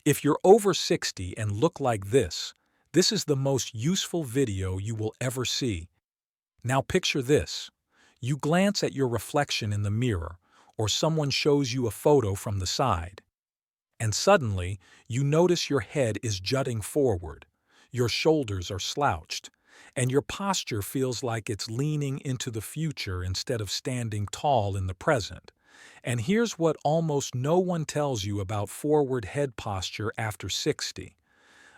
If you're over 60 and look like this is the most useful video you will ever see. Now picture this. You glance at your reflection in the mirror, or someone shows you a photo from the side. And suddenly, you notice your head is jutting forward, your shoulders are slouched, and your posture feels like it's leaning into the future instead of standing tall in the present. And here's what almost no one tells you about forward head posture after 60.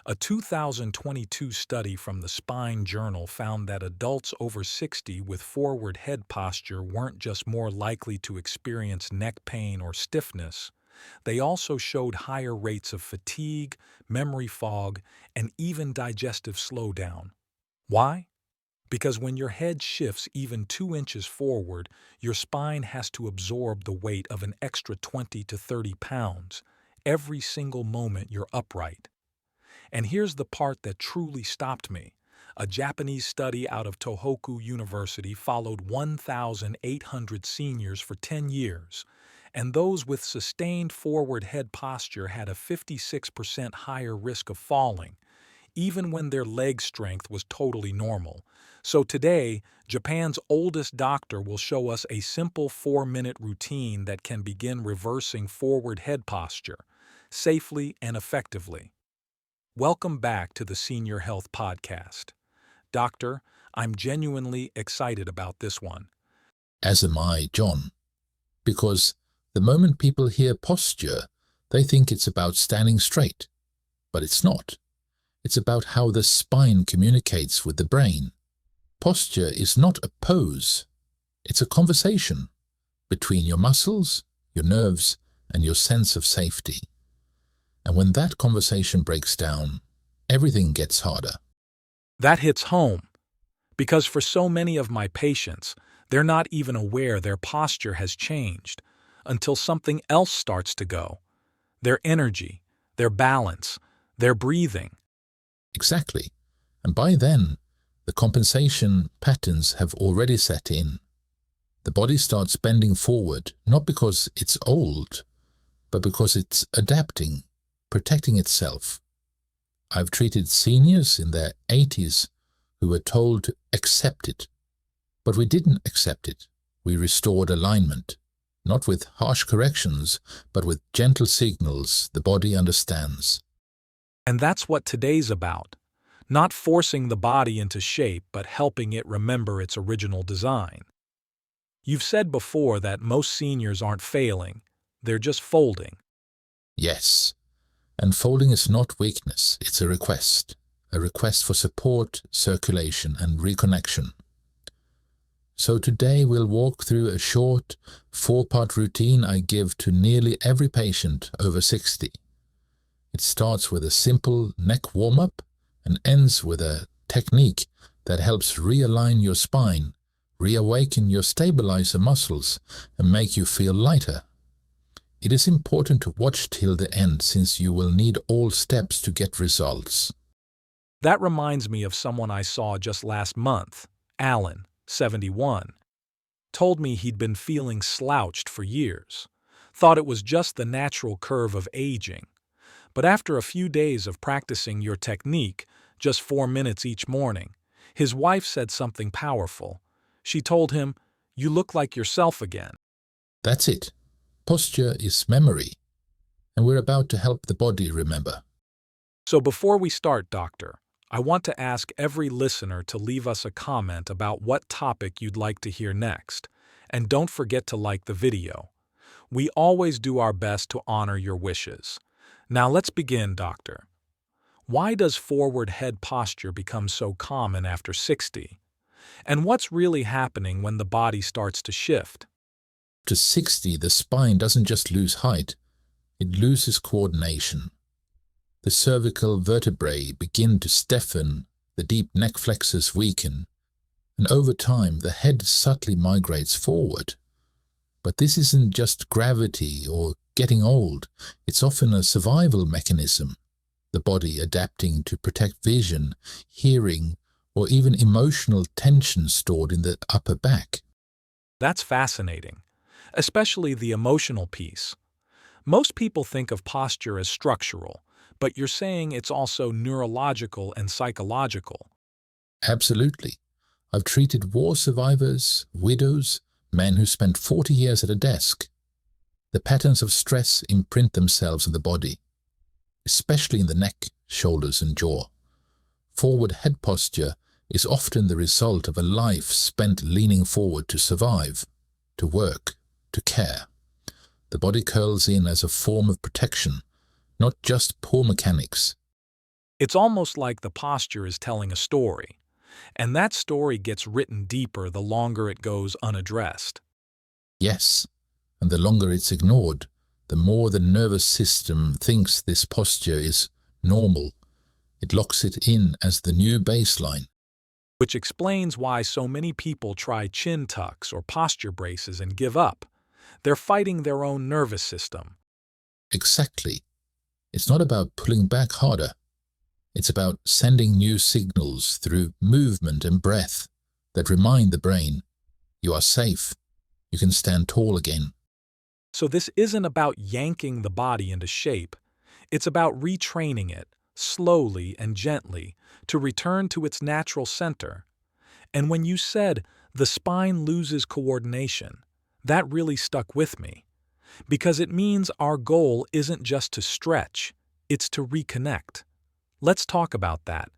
A 2022 study from the Spine Journal found that adults over 60 with forward head posture weren't just more likely to experience neck pain or stiffness, they also showed higher rates of fatigue, memory fog, and even digestive slowdown. Why? Because when your head shifts even 2 inches forward, your spine has to absorb the weight of an extra 20 to 30 pounds every single moment you're upright. And here's the part that truly stopped me. A Japanese study out of Tohoku University followed 1,800 seniors for 10 years, and those with sustained forward head posture had a 56% higher risk of falling, even when their leg strength was totally normal. So today, Japan's oldest doctor will show us a simple 4-minute routine that can begin reversing forward head posture, safely and effectively. Welcome back to the Senior Health Podcast. Doctor, I'm genuinely excited about this one. As am I, John. Because the moment people hear posture, they think it's about standing straight. But it's not. It's about how the spine communicates with the brain. Posture is not a pose. It's a conversation between your muscles, your nerves, and your sense of safety. And when that conversation breaks down, everything gets harder. That hits home, because for so many of my patients, they're not even aware their posture has changed until something else starts to go. Their energy, their balance, their breathing. Exactly. And by then, the compensation patterns have already set in. The body starts bending forward, not because it's old, but because it's adapting, protecting itself. I've treated seniors in their 80s who were told to accept it. But we didn't accept it. We restored alignment, not with harsh corrections, but with gentle signals the body understands. And that's what today's about. Not forcing the body into shape, but helping it remember its original design. You've said before that most seniors aren't failing, they're just folding. Yes. And folding is not weakness, it's a request for support, circulation, and reconnection. So today we'll walk through a short 4-part routine I give to nearly every patient over 60. It starts with a simple neck warm-up and ends with a technique that helps realign your spine, reawaken your stabilizer muscles, and make you feel lighter. It is important to watch till the end since you will need all steps to get results. That reminds me of someone I saw just last month. Alan, 71, told me he'd been feeling slouched for years, thought it was just the natural curve of aging. But after a few days of practicing your technique, just 4 minutes each morning, his wife said something powerful. She told him, "You look like yourself again." That's it. Posture is memory, and we're about to help the body remember. So before we start, Doctor, I want to ask every listener to leave us a comment about what topic you'd like to hear next, and don't forget to like the video. We always do our best to honor your wishes. Now let's begin, Doctor. Why does forward head posture become so common after 60? And what's really happening when the body starts to shift? After 60, the spine doesn't just lose height, it loses coordination. The cervical vertebrae begin to stiffen, the deep neck flexors weaken, and over time the head subtly migrates forward. But this isn't just gravity or getting old, it's often a survival mechanism, the body adapting to protect vision, hearing, or even emotional tension stored in the upper back. That's fascinating, especially the emotional piece. Most people think of posture as structural, But you're saying it's also neurological and psychological. Absolutely. I've treated war survivors, widows, men who spent 40 years at a desk. The patterns of stress imprint themselves in the body, especially in the neck, shoulders, and jaw. Forward head posture is often the result of a life spent leaning forward to survive, to work, to care. The body curls in as a form of protection, not just poor mechanics. It's almost like the posture is telling a story, and that story gets written deeper the longer it goes unaddressed. Yes, and the longer it's ignored, the more the nervous system thinks this posture is normal. It locks it in as the new baseline. Which explains why so many people try chin tucks or posture braces and give up. They're fighting their own nervous system. Exactly. It's not about pulling back harder. It's about sending new signals through movement and breath that remind the brain, you are safe, you can stand tall again. So this isn't about yanking the body into shape. It's about retraining it, slowly and gently, to return to its natural center. And when you said the spine loses coordination, that really stuck with me. Because it means our goal isn't just to stretch, it's to reconnect. Let's talk about that.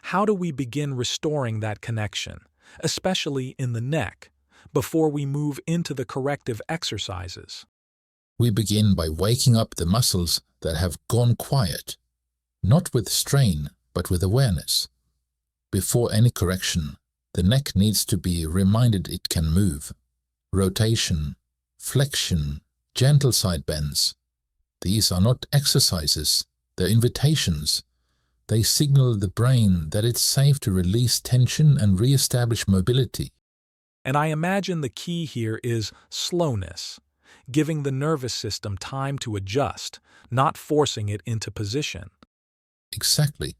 How do we begin restoring that connection, especially in the neck, before we move into the corrective exercises? We begin by waking up the muscles that have gone quiet, not with strain, but with awareness. Before any correction, the neck needs to be reminded it can move. Rotation, flexion, gentle side bends. These are not exercises, they're invitations. They signal the brain that it's safe to release tension and re-establish mobility. And I imagine the key here is slowness, giving the nervous system time to adjust, not forcing it into position. Exactly.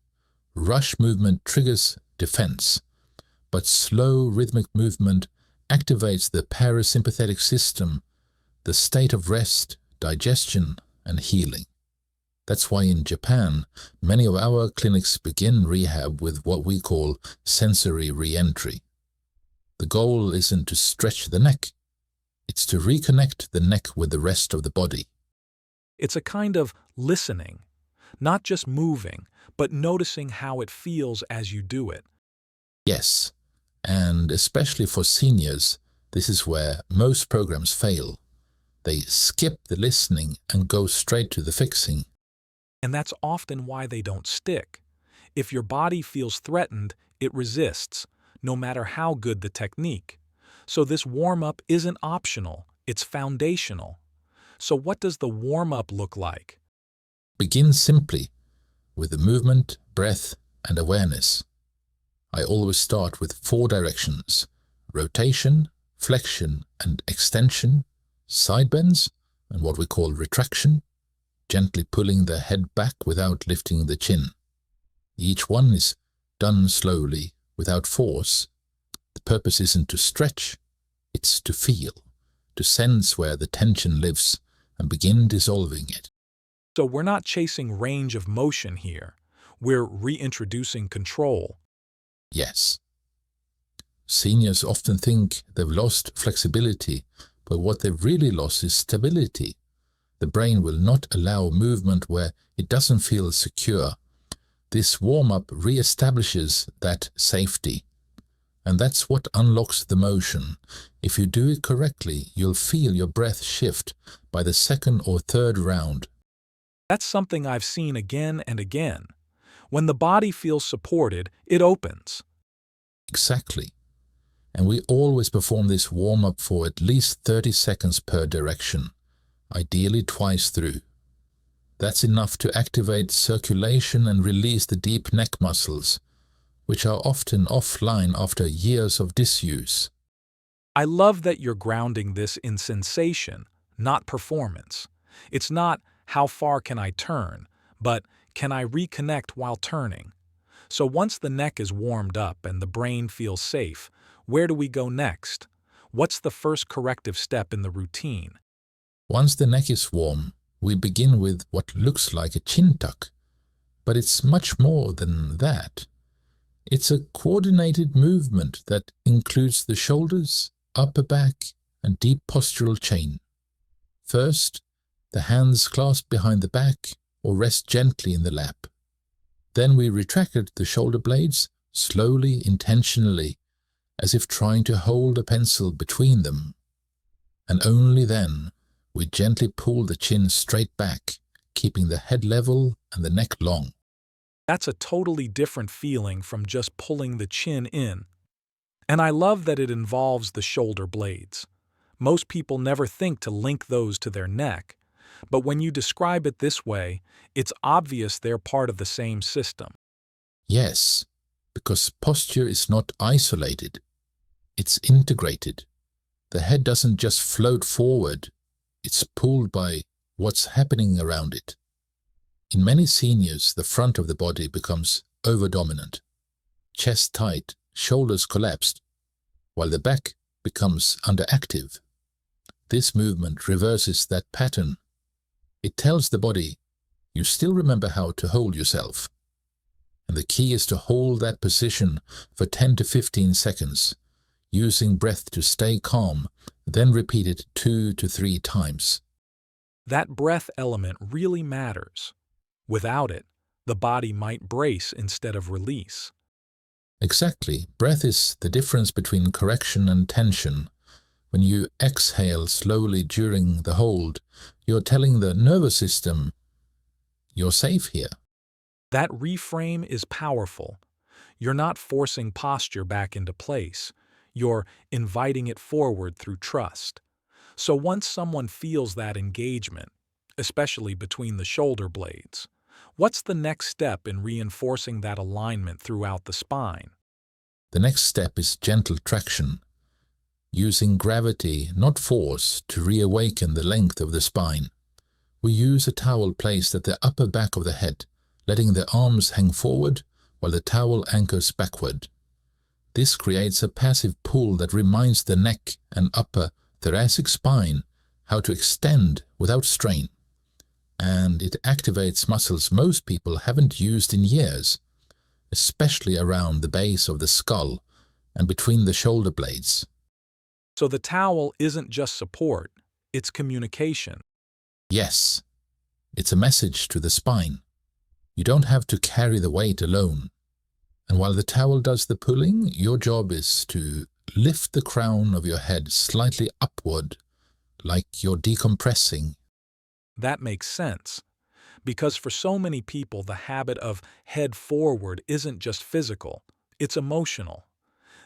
Rush movement triggers defense, but slow rhythmic movement activates the parasympathetic system, the state of rest, digestion, and healing. That's why in Japan, many of our clinics begin rehab with what we call sensory re-entry. The goal isn't to stretch the neck, it's to reconnect the neck with the rest of the body. It's a kind of listening, not just moving, but noticing how it feels as you do it. Yes, and especially for seniors, this is where most programs fail. They skip the listening and go straight to the fixing. And that's often why they don't stick. If your body feels threatened, it resists, no matter how good the technique. So this warm-up isn't optional, it's foundational. So what does the warm-up look like? Begin simply with the movement, breath, and awareness. I always start with 4 directions: rotation, flexion, and extension, side bends, and what we call retraction, gently pulling the head back without lifting the chin. Each one is done slowly, without force. The purpose isn't to stretch, it's to feel, to sense where the tension lives and begin dissolving it. So we're not chasing range of motion here. We're reintroducing control. Yes. Seniors often think they've lost flexibility, but what they've really lost is stability. The brain will not allow movement where it doesn't feel secure. This warm-up re-establishes that safety. And that's what unlocks the motion. If you do it correctly, you'll feel your breath shift by the 2nd or 3rd round. That's something I've seen again and again. When the body feels supported, it opens. Exactly. And we always perform this warm-up for at least 30 seconds per direction, ideally twice through. That's enough to activate circulation and release the deep neck muscles, which are often offline after years of disuse. I love that you're grounding this in sensation, not performance. It's not, how far can I turn, but can I reconnect while turning? So once the neck is warmed up and the brain feels safe, where do we go next? What's the first corrective step in the routine? Once the neck is warm, we begin with what looks like a chin tuck, But it's much more than that. It's a coordinated movement that includes the shoulders, upper back, and deep postural chain. First, the hands clasp behind the back or rest gently in the lap. Then we retracted the shoulder blades slowly, intentionally, as if trying to hold a pencil between them. And only then we gently pull the chin straight back, keeping the head level and the neck long. That's a totally different feeling from just pulling the chin in. And I love that it involves the shoulder blades. Most people never think to link those to their neck, but when you describe it this way, it's obvious they're part of the same system. Yes, because posture is not isolated. It's integrated. The head doesn't just float forward, it's pulled by what's happening around it. In many seniors, the front of the body becomes over-dominant. Chest tight, shoulders collapsed, while the back becomes underactive. This movement reverses that pattern. It tells the body, you still remember how to hold yourself. And the key is to hold that position for 10 to 15 seconds, using breath to stay calm, then repeat it 2 to 3 times. That breath element really matters. Without it, the body might brace instead of release. Exactly. Breath is the difference between correction and tension. When you exhale slowly during the hold, you're telling the nervous system, you're safe here. That reframe is powerful. You're not forcing posture back into place. You're inviting it forward through trust. So once someone feels that engagement, especially between the shoulder blades, what's the next step in reinforcing that alignment throughout the spine? The next step is gentle traction, using gravity, not force, to reawaken the length of the spine. We use a towel placed at the upper back of the head, letting the arms hang forward while the towel anchors backward. This creates a passive pull that reminds the neck and upper thoracic spine how to extend without strain. And it activates muscles most people haven't used in years, especially around the base of the skull and between the shoulder blades. So the towel isn't just support, it's communication. Yes, it's a message to the spine. You don't have to carry the weight alone. And while the towel does the pulling, your job is to lift the crown of your head slightly upward, like you're decompressing. That makes sense, because for so many people the habit of head forward isn't just physical, it's emotional.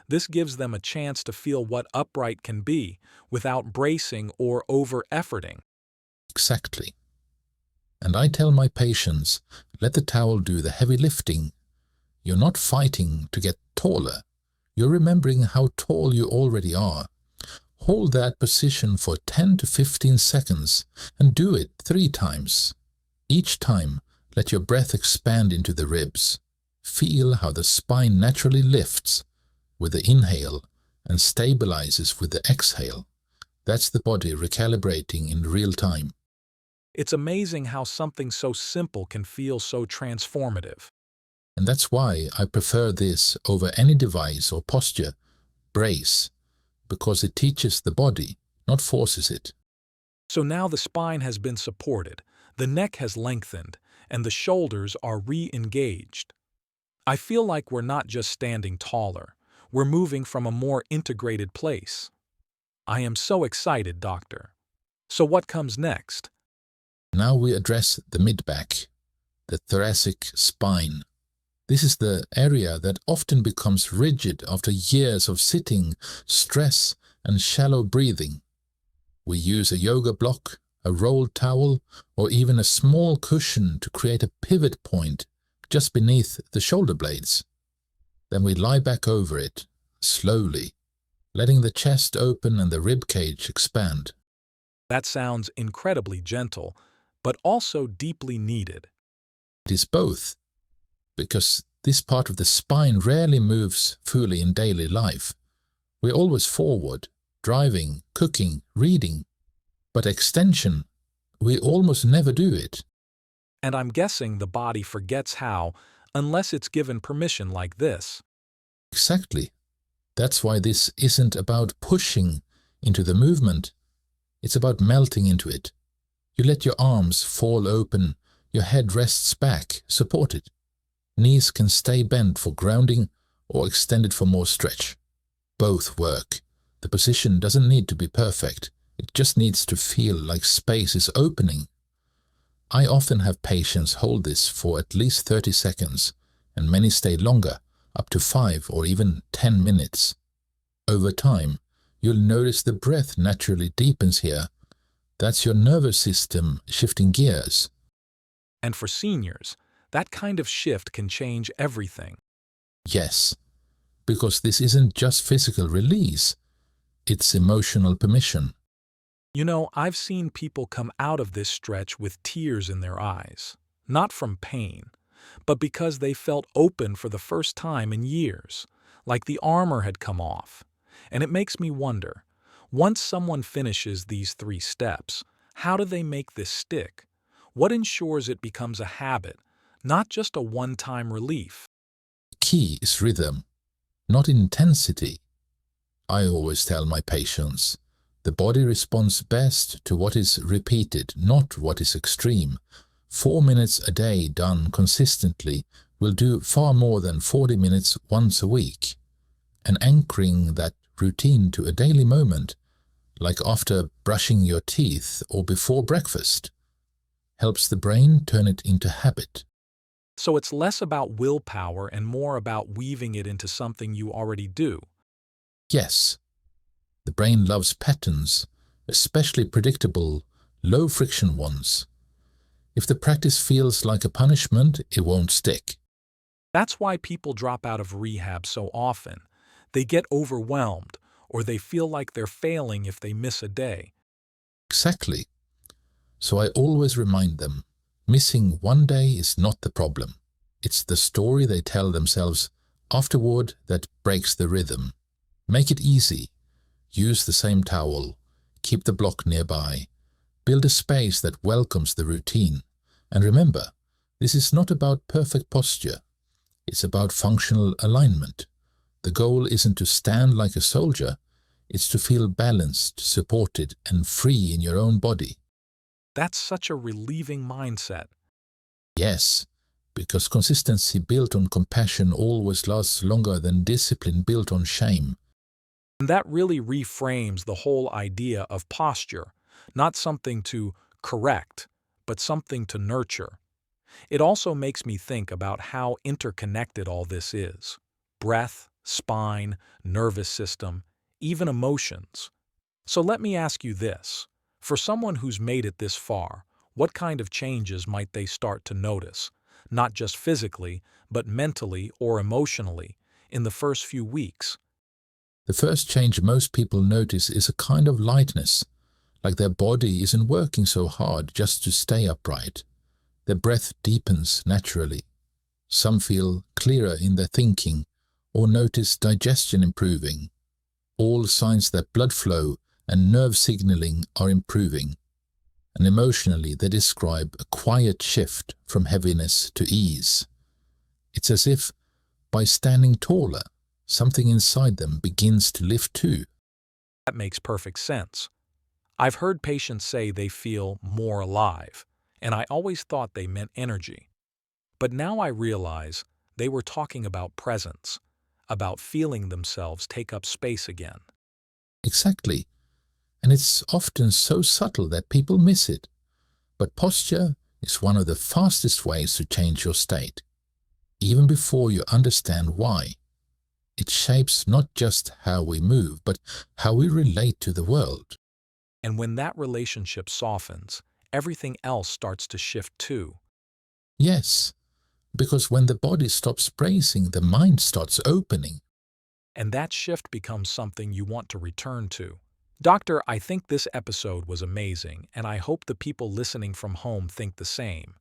This gives them a chance to feel what upright can be without bracing or over-efforting. Exactly. And I tell my patients, let the towel do the heavy lifting. You're not fighting to get taller. You're remembering how tall you already are. Hold that position for 10 to 15 seconds and do it 3 times. Each time, let your breath expand into the ribs. Feel how the spine naturally lifts with the inhale and stabilizes with the exhale. That's the body recalibrating in real time. It's amazing how something so simple can feel so transformative. And that's why I prefer this over any device or posture, brace, because it teaches the body, not forces it. So now the spine has been supported, the neck has lengthened, and the shoulders are re-engaged. I feel like we're not just standing taller, we're moving from a more integrated place. I am so excited, doctor. So what comes next? Now we address the mid-back, the thoracic spine. This is the area that often becomes rigid after years of sitting, stress, and shallow breathing. We use a yoga block, a rolled towel, or even a small cushion to create a pivot point just beneath the shoulder blades. Then we lie back over it, slowly, letting the chest open and the ribcage expand. That sounds incredibly gentle, but also deeply needed. It is both, because this part of the spine rarely moves fully in daily life. We're always forward, driving, cooking, reading. But extension, we almost never do it. And I'm guessing the body forgets how, unless it's given permission like this. Exactly. That's why this isn't about pushing into the movement. It's about melting into it. You let your arms fall open, your head rests back, supported. Knees can stay bent for grounding or extended for more stretch. Both work. The position doesn't need to be perfect. It just needs to feel like space is opening. I often have patients hold this for at least 30 seconds, and many stay longer, up to 5 or even 10 minutes. Over time, you'll notice the breath naturally deepens here. That's your nervous system shifting gears. And for seniors, that kind of shift can change everything. Yes, because this isn't just physical release, it's emotional permission. You know, I've seen people come out of this stretch with tears in their eyes, not from pain, but because they felt open for the first time in years, like the armor had come off. And it makes me wonder, once someone finishes these 3 steps, how do they make this stick? What ensures it becomes a habit, not just a one-time relief? The key is rhythm, not intensity. I always tell my patients, the body responds best to what is repeated, not what is extreme. 4 minutes a day done consistently will do far more than 40 minutes once a week. And anchoring that routine to a daily moment, like after brushing your teeth or before breakfast, helps the brain turn it into habit. So it's less about willpower and more about weaving it into something you already do. Yes, the brain loves patterns, especially predictable, low-friction ones. If the practice feels like a punishment, it won't stick. That's why people drop out of rehab so often. They get overwhelmed, or they feel like they're failing if they miss a day. Exactly. So I always remind them, missing one day is not the problem. It's the story they tell themselves afterward that breaks the rhythm. Make it easy. Use the same towel. Keep the block nearby. Build a space that welcomes the routine. And remember, this is not about perfect posture. It's about functional alignment. The goal isn't to stand like a soldier. It's to feel balanced, supported, and free in your own body. That's such a relieving mindset. Yes, because consistency built on compassion always lasts longer than discipline built on shame. And that really reframes the whole idea of posture, not something to correct, but something to nurture. It also makes me think about how interconnected all this is. Breath, spine, nervous system, even emotions. So let me ask you this. For someone who's made it this far, what kind of changes might they start to notice, not just physically, but mentally or emotionally, in the first few weeks? The first change most people notice is a kind of lightness, like their body isn't working so hard just to stay upright. Their breath deepens naturally. Some feel clearer in their thinking or notice digestion improving. All signs that blood flow and nerve signaling are improving. And emotionally, they describe a quiet shift from heaviness to ease. It's as if, by standing taller, something inside them begins to lift too. That makes perfect sense. I've heard patients say they feel more alive, and I always thought they meant energy. But now I realize they were talking about presence, about feeling themselves take up space again. Exactly. And it's often so subtle that people miss it. But posture is one of the fastest ways to change your state, even before you understand why. It shapes not just how we move, but how we relate to the world. And when that relationship softens, everything else starts to shift too. Yes, because when the body stops bracing, the mind starts opening. And that shift becomes something you want to return to. Doctor, I think this episode was amazing, and I hope the people listening from home think the same.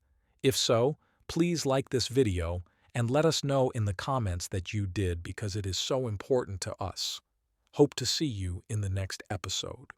If so, please like this video and let us know in the comments that you did because it is so important to us. Hope to see you in the next episode.